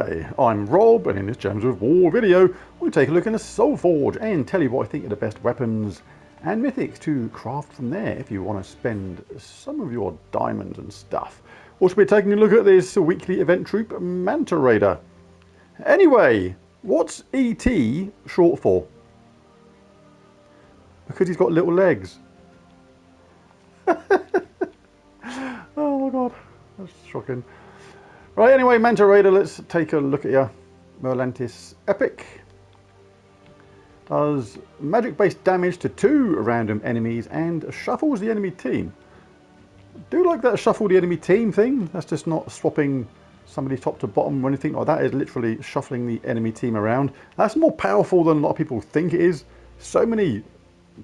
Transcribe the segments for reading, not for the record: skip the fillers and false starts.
Hi, I'm Rob, and in this Gems of War video, we'll take a look into Soulforge and tell you what I think are the best weapons and mythics to craft from there if you want to spend some of your diamonds and stuff. Also be taking a look at this weekly event troop, Manta Raider. Anyway, what's ET short for? Because he's got little legs. Oh my god, that's shocking. Right, anyway, Manta Raider, let's take a look at your Merlantis Epic. Does magic-based damage to 2 random enemies and shuffles the enemy team. Do like that shuffle the enemy team thing. That's just not swapping somebody top to bottom or anything like that. It's literally shuffling the enemy team around. That's more powerful than a lot of people think it is. So many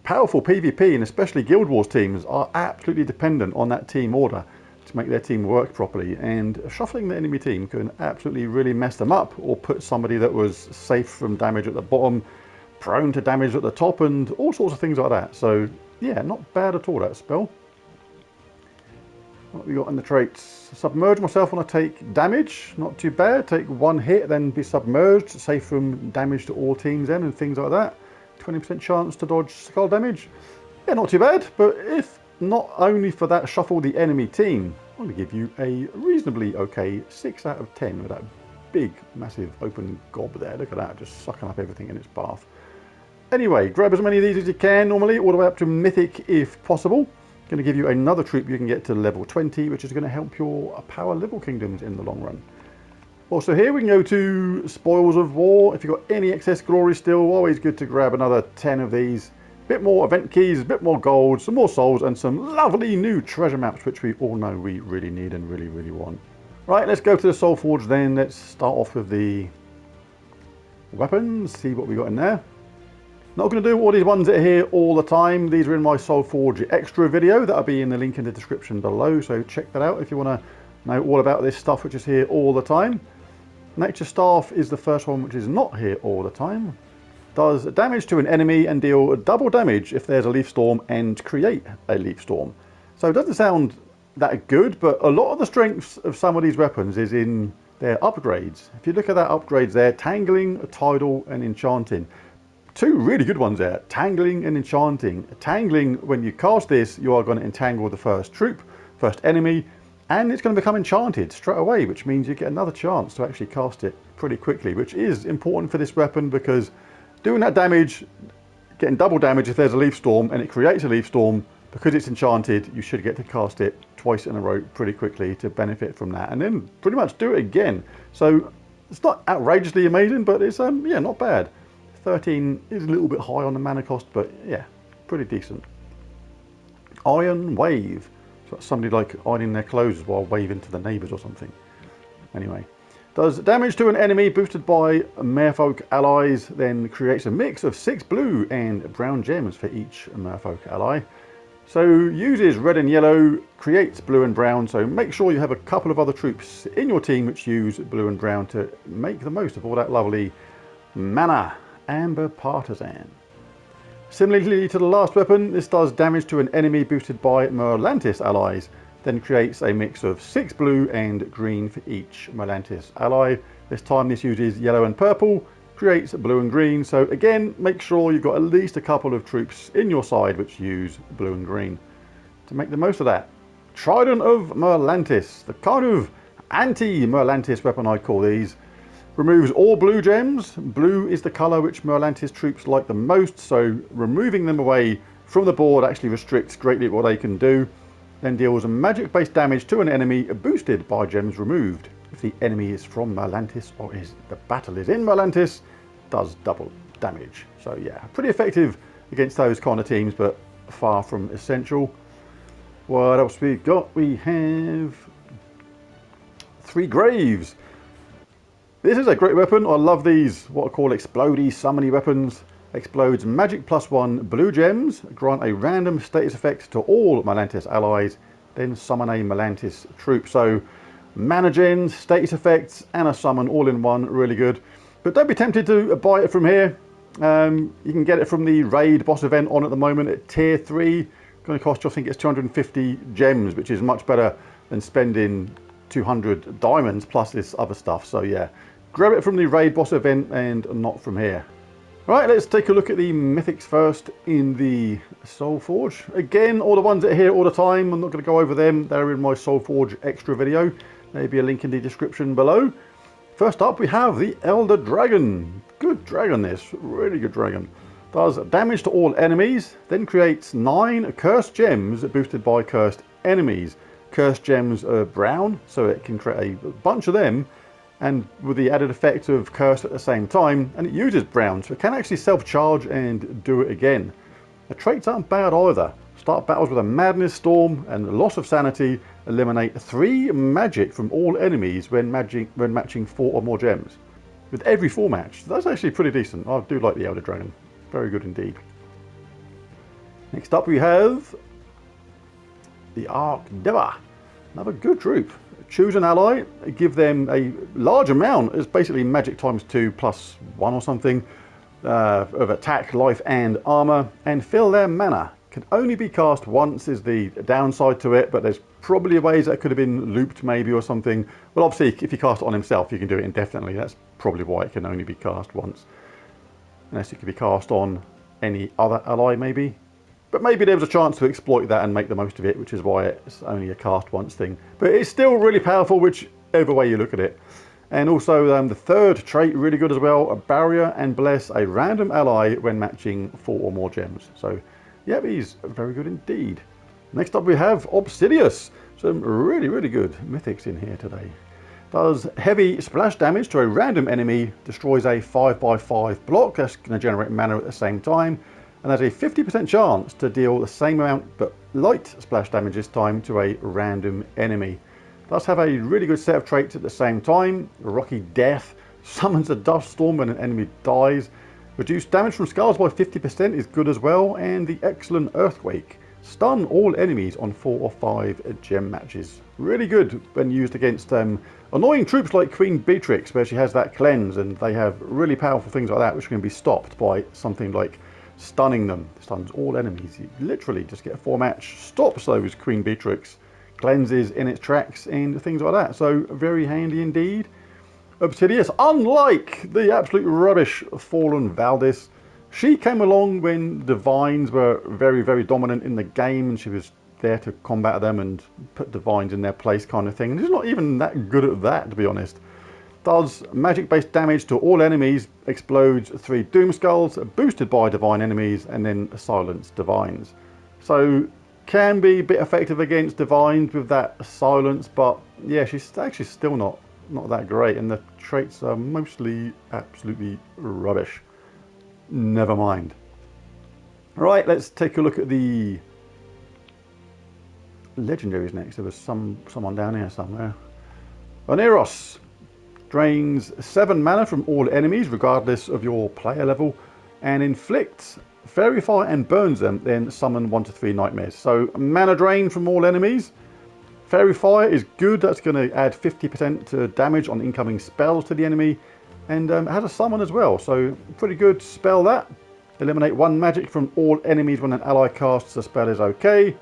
powerful PvP and especially Guild Wars teams are absolutely dependent on that team order to make their team work properly, and shuffling the enemy team can absolutely really mess them up or put somebody that was safe from damage at the bottom prone to damage at the top and all sorts of things like that. So yeah, not bad at all, that spell. What have we got in the traits? Submerge myself when I take damage, not too bad. Take 1 hit, then be submerged, safe from damage to all teams then and things like that. 20% chance to dodge skull damage. Yeah, not too bad, but if not only for that shuffle the enemy team, I'm going to give you a reasonably okay 6 out of 10 with that big, massive open gob there. Look at that, just sucking up everything in its path. Anyway, grab as many of these as you can normally, all the way up to Mythic if possible. Going to give you another troop you can get to level 20, which is going to help your power level kingdoms in the long run. Also here we can go to Spoils of War. If you've got any excess glory still, always good to grab another 10 of these. Bit more event keys, a bit more gold, some more souls, and some lovely new treasure maps, which we all know we really need and really want. Right, let's go to the Soulforge then. Let's start off with the weapons, see what we got in there. Not going to do all these ones that are here all the time. These are in my Soulforge extra video. That'll be in the link in the description below, so check that out if you want to know all about this stuff which is here all the time. Nature Staff is the first one which is not here all the time. Does damage to an enemy and deal double damage if there's a leaf storm and create a leaf storm. So it doesn't sound that good, but a lot of the strengths of some of these weapons is in their upgrades. If you look at that upgrades there, Tangling, Tidal and Enchanting. 2 really good ones there, Tangling and Enchanting. Tangling, when you cast this, you are going to entangle the first troop, first enemy, and it's going to become enchanted straight away, which means you get another chance to actually cast it pretty quickly, which is important for this weapon because doing that damage, getting double damage if there's a leaf storm and it creates a leaf storm, because it's enchanted, you should get to cast it twice in a row pretty quickly to benefit from that, and then pretty much do it again. So it's not outrageously amazing, but it's yeah, not bad. 13 is a little bit high on the mana cost, but yeah, pretty decent. Iron Wave. So that's somebody like ironing their clothes while waving to the neighbours or something. Anyway. Does damage to an enemy boosted by merfolk allies, then creates a mix of 6 blue and brown gems for each merfolk ally. So uses red and yellow, creates blue and brown, so make sure you have a couple of other troops in your team which use blue and brown to make the most of all that lovely mana. Amber Partisan. Similarly to the last weapon, this does damage to an enemy boosted by Merlantis allies, then creates a mix of 6 blue and green for each Merlantis ally. This time this uses yellow and purple, creates blue and green, so again make sure you've got at least a couple of troops in your side which use blue and green to make the most of that. Trident of Merlantis, the kind of anti-Merlantis weapon I call these. Removes all blue gems. Blue is the colour which Merlantis troops like the most, so removing them away from the board actually restricts greatly what they can do. Then deals magic based damage to an enemy boosted by gems removed. If the enemy is from Merlantis or the battle is in Merlantis, does double damage. So yeah, pretty effective against those kind of teams, but far from essential. What else we got? We have 3 Graves. This is a great weapon. I love these, what I call explodey, summony weapons. Explodes magic +1 blue gems, grant a random status effect to all Merlantis allies, then summon a Merlantis troop. So mana gens, status effects, and a summon all in one, really good. But don't be tempted to buy it from here. You can get it from the raid boss event on at the moment at tier 3. Going to cost you, I think it's 250 gems, which is much better than spending 200 diamonds plus this other stuff. So yeah, grab it from the raid boss event and not from here. Right, let's take a look at the mythics first in the Soulforge. Again, all the ones that are here all the time, I'm not going to go over them. They're in my Soulforge extra video. Maybe a link in the description below. First up, we have the Elder Dragon. Good dragon this, really good dragon. Does damage to all enemies, then creates 9 cursed gems boosted by cursed enemies. Cursed gems are brown, so it can create a bunch of them, and with the added effect of curse at the same time, and it uses brown, so it can actually self-charge and do it again. The traits aren't bad either. Start battles with a madness storm and loss of sanity. Eliminate 3 magic from all enemies when matching 4 or more gems. With every 4 match, that's actually pretty decent. I do like the Elder Dragon. Very good indeed. Next up we have the Archdeva. Another good troop. Choose an ally, give them a large amount, it's basically magic times 2 plus 1 or something, of attack, life and armor, and fill their mana. Can only be cast once is the downside to it, but there's probably ways that could have been looped maybe or something. Well, obviously if you cast it on himself you can do it indefinitely. That's probably why it can only be cast once. Unless it could be cast on any other ally maybe. But maybe there was a chance to exploit that and make the most of it, which is why it's only a cast once thing. But it's still really powerful, whichever way you look at it. And also the third trait, really good as well, a barrier and bless a random ally when matching 4 or more gems. So yeah, he's very good indeed. Next up we have Obsidius. Some really, really good mythics in here today. Does heavy splash damage to a random enemy, destroys a 5x5 block, that's going to generate mana at the same time, and has a 50% chance to deal the same amount but light splash damage this time to a random enemy. Does have a really good set of traits at the same time. Rocky Death, summons a dust storm when an enemy dies. Reduced damage from scars by 50% is good as well, and the excellent Earthquake. Stun all enemies on 4 or 5 gem matches. Really good when used against annoying troops like Queen Beatrix, where she has that cleanse, and they have really powerful things like that which can be stopped by something like stunning them. Stuns all enemies. You literally just get a 4 match, stops those Queen Beatrix cleanses in its tracks and things like that. So very handy indeed. Obsidius, unlike the absolute rubbish fallen Valdis, she came along when divines were very, very dominant in the game, and she was there to combat them and put divines in their place kind of thing. And she's not even that good at that, to be honest. Does magic-based damage to all enemies, explodes 3 Doom Skulls, boosted by divine enemies, and then silence divines. So can be a bit effective against divines with that silence, but yeah, she's actually still not that great, and the traits are mostly absolutely rubbish. Never mind. Right, let's take a look at the legendaries next. There was someone down here somewhere. Oneros drains 7 mana from all enemies regardless of your player level, and inflicts fairy fire and burns them, then summon 1 to 3 nightmares. So mana drain from all enemies. Fairy fire is good, that's going to add 50% to damage on incoming spells to the enemy, and it has a summon as well, so pretty good spell that. Eliminate 1 magic from all enemies when an ally casts a spell is okay.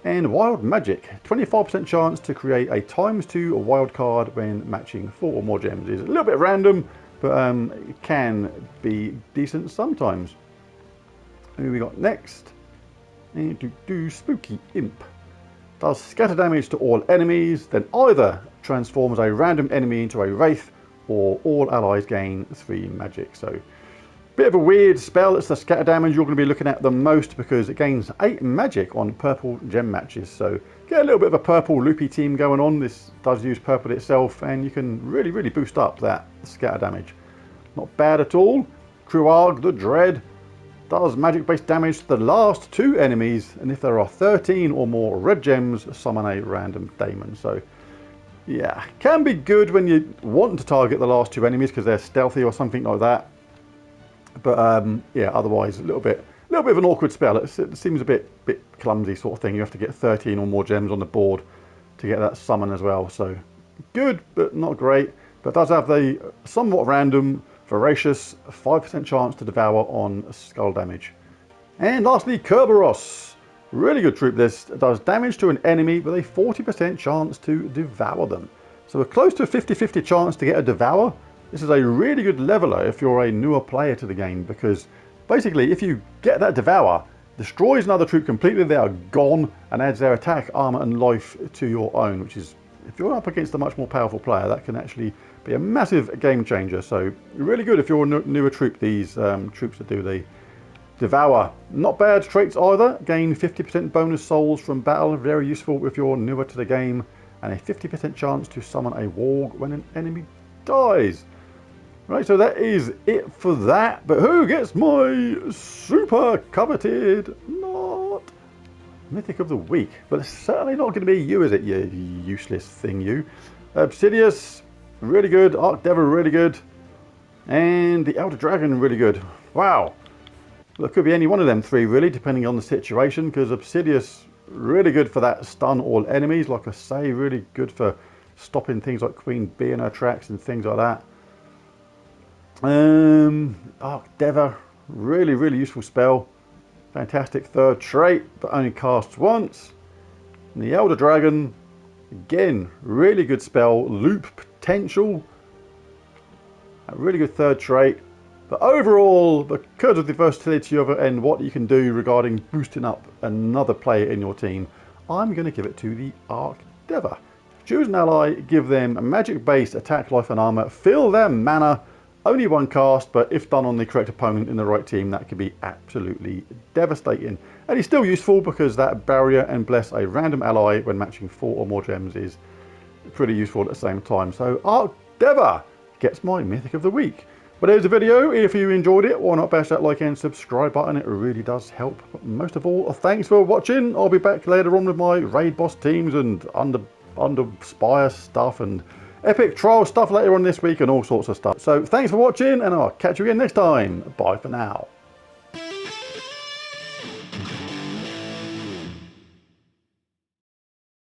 And wild magic, 25% chance to create a ×2 wild card when matching 4 or more gems. It's a little bit random, but it can be decent sometimes. Who we got next? Spooky Imp. Does scatter damage to all enemies, then either transforms a random enemy into a wraith, or all allies gain 3 magic. So bit of a weird spell. It's the scatter damage you're going to be looking at the most, because it gains 8 magic on purple gem matches. So get a little bit of a purple loopy team going on. This does use purple itself, and you can really boost up that scatter damage. Not bad at all. Kruarg the Dread does magic based damage to the last 2 enemies, and if there are 13 or more red gems, summon a random daemon. So yeah, can be good when you want to target the last 2 enemies because they're stealthy or something like that. But yeah, otherwise a little bit of an awkward spell. It seems a bit clumsy sort of thing. You have to get 13 or more gems on the board to get that summon as well. So good, but not great. But it does have the somewhat random, voracious 5% chance to devour on skull damage. And lastly, Kerberos. Really good troop. This does damage to an enemy with a 40% chance to devour them. So we're close to a 50-50 chance to get a devour. This is a really good leveler if you're a newer player to the game, because basically if you get that Devour, destroys another troop completely, they are gone, and adds their attack, armor and life to your own, which is, if you're up against a much more powerful player, that can actually be a massive game changer. So really good if you're a newer troop, these troops that do the Devour. Not bad traits either. Gain 50% bonus souls from battle, very useful if you're newer to the game, and a 50% chance to summon a warg when an enemy dies. Right, so that is it for that. But who gets my super coveted, not Mythic of the Week? But it's certainly not going to be you, is it, you useless thing, you. Obsidius, really good. Archdeva, really good. And the Elder Dragon, really good. Wow. Well, it could be any one of them three, really, depending on the situation, because Obsidius, really good for that stun all enemies. Like I say, really good for stopping things like Queen Bee in her tracks and things like that. Archdeva, really useful spell. Fantastic third trait, but only casts once. And the Elder Dragon, again, really good spell. Loop potential. A really good third trait. But overall, because of the versatility of it and what you can do regarding boosting up another player in your team, I'm going to give it to the Archdeva. Choose an ally, give them a magic-based attack, life and armor, fill their mana, only one cast, but if done on the correct opponent in the right team, that could be absolutely devastating. And it's still useful because that barrier and bless a random ally when matching 4 or more gems is pretty useful at the same time. So Archdeva gets my Mythic of the Week. But there's the video. If you enjoyed it, why not bash that like and subscribe button? It really does help. But most of all, thanks for watching. I'll be back later on with my raid boss teams and under spire stuff and epic trial stuff later on this week and all sorts of stuff. So thanks for watching, and I'll catch you again next time. Bye for now.